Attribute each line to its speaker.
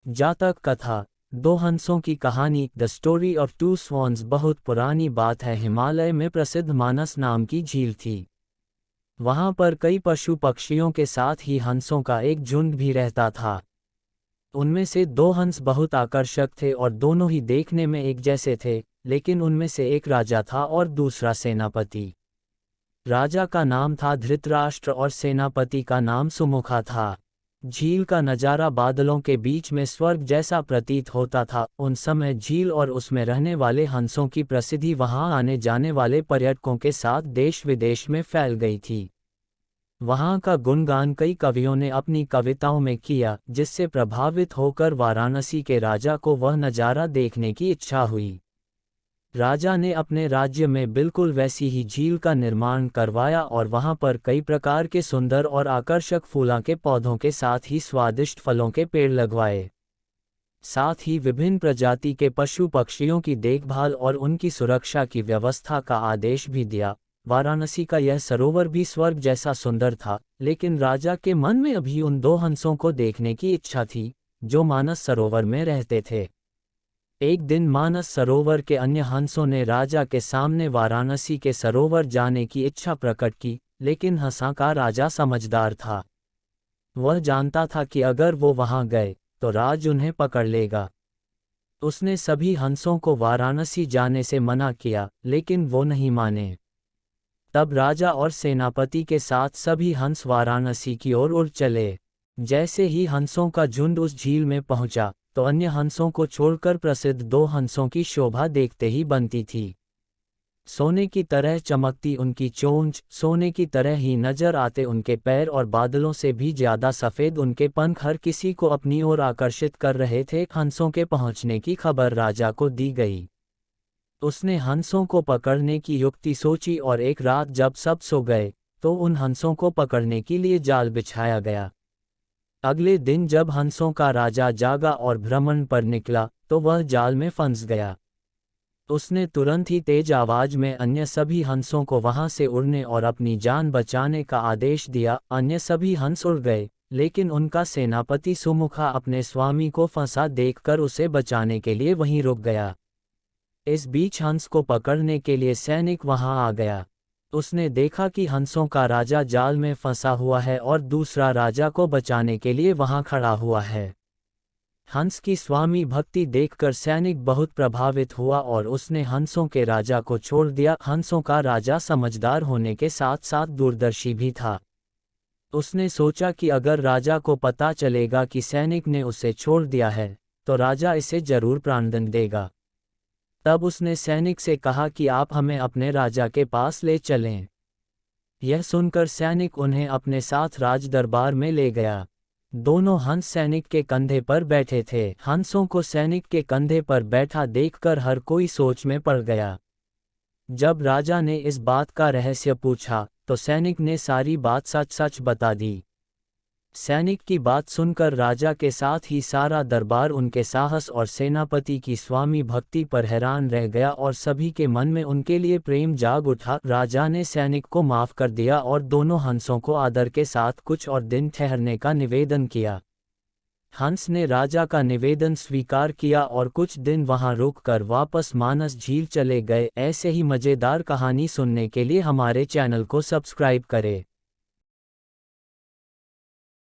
Speaker 1: जातक कथा। दो हंसों की कहानी the story of two swans बहुत पुरानी बात है। हिमालय में प्रसिद्ध मानस नाम की झील थी। वहां पर कई पशु पक्षियों के साथ ही हंसों का एक झुंड भी रहता था। उनमें से दो हंस बहुत आकर्षक थे और दोनों ही देखने में एक जैसे थे, लेकिन उनमें से एक राजा था और दूसरा सेनापति। राजा का नाम था धृतराष्ट्र और सेनापति का नाम सुमुखा था। झील का नज़ारा बादलों के बीच में स्वर्ग जैसा प्रतीत होता था। उन समय झील और उसमें रहने वाले हंसों की प्रसिद्धि वहां आने जाने वाले पर्यटकों के साथ देश विदेश में फैल गई थी। वहां का गुणगान कई कवियों ने अपनी कविताओं में किया, जिससे प्रभावित होकर वाराणसी के राजा को वह नज़ारा देखने की इच्छा हुई। राजा ने अपने राज्य में बिल्कुल वैसी ही झील का निर्माण करवाया और वहां पर कई प्रकार के सुंदर और आकर्षक फूलों के पौधों के साथ ही स्वादिष्ट फलों के पेड़ लगवाए। साथ ही विभिन्न प्रजाति के पशु पक्षियों की देखभाल और उनकी सुरक्षा की व्यवस्था का आदेश भी दिया। वाराणसी का यह सरोवर भी स्वर्ग जैसा सुंदर था, लेकिन राजा के मन में अभी उन दो हंसों को देखने की इच्छा थी, जो मानस सरोवर में रहते थे। एक दिन मानस सरोवर के अन्य हंसों ने राजा के सामने वाराणसी के सरोवर जाने की इच्छा प्रकट की, लेकिन हंसा का राजा समझदार था। वह जानता था कि अगर वो वहां गए तो राज उन्हें पकड़ लेगा। उसने सभी हंसों को वाराणसी जाने से मना किया, लेकिन वो नहीं माने। तब राजा और सेनापति के साथ सभी हंस वाराणसी की ओर उड़ चले। जैसे ही हंसों का झुंड उस झील में पहुंचा, तो अन्य हंसों को छोड़कर प्रसिद्ध दो हंसों की शोभा देखते ही बनती थी। सोने की तरह चमकती उनकी चोंच, सोने की तरह ही नजर आते उनके पैर और बादलों से भी ज्यादा सफेद उनके पंख हर किसी को अपनी ओर आकर्षित कर रहे थे। हंसों के पहुंचने की खबर राजा को दी गई। उसने हंसों को पकड़ने की युक्ति सोची और एक रात जब सब सो गए, तो उन हंसों को पकड़ने के लिए जाल बिछाया गया। अगले दिन जब हंसों का राजा जागा और भ्रमण पर निकला, तो वह जाल में फंस गया। उसने तुरंत ही तेज आवाज में अन्य सभी हंसों को वहां से उड़ने और अपनी जान बचाने का आदेश दिया। अन्य सभी हंस उड़ गए, लेकिन उनका सेनापति सुमुखा अपने स्वामी को फंसा देखकर उसे बचाने के लिए वहीं रुक गया। इस बीच हंस को पकड़ने के लिए सैनिक वहां आ गया। उसने देखा कि हंसों का राजा जाल में फंसा हुआ है और दूसरा राजा को बचाने के लिए वहां खड़ा हुआ है। हंस की स्वामी भक्ति देखकर सैनिक बहुत प्रभावित हुआ और उसने हंसों के राजा को छोड़ दिया। हंसों का राजा समझदार होने के साथ साथ दूरदर्शी भी था। उसने सोचा कि अगर राजा को पता चलेगा कि सैनिक ने उसे छोड़ दिया है, तो राजा इसे जरूर प्राणदंड देगा। तब उसने सैनिक से कहा कि आप हमें अपने राजा के पास ले चलें। यह सुनकर सैनिक उन्हें अपने साथ राज दरबार में ले गया। दोनों हंस सैनिक के कंधे पर बैठे थे। हंसों को सैनिक के कंधे पर बैठा देखकर हर कोई सोच में पड़ गया। जब राजा ने इस बात का रहस्य पूछा, तो सैनिक ने सारी बात सच सच बता दी। सैनिक की बात सुनकर राजा के साथ ही सारा दरबार उनके साहस और सेनापति की स्वामी भक्ति पर हैरान रह गया और सभी के मन में उनके लिए प्रेम जाग उठा। राजा ने सैनिक को माफ कर दिया और दोनों हंसों को आदर के साथ कुछ और दिन ठहरने का निवेदन किया। हंस ने राजा का निवेदन स्वीकार किया और कुछ दिन वहां रुककर वापस मानस झील चले गए। ऐसे ही मजेदार कहानी सुनने के लिए हमारे चैनल को सब्सक्राइब करें।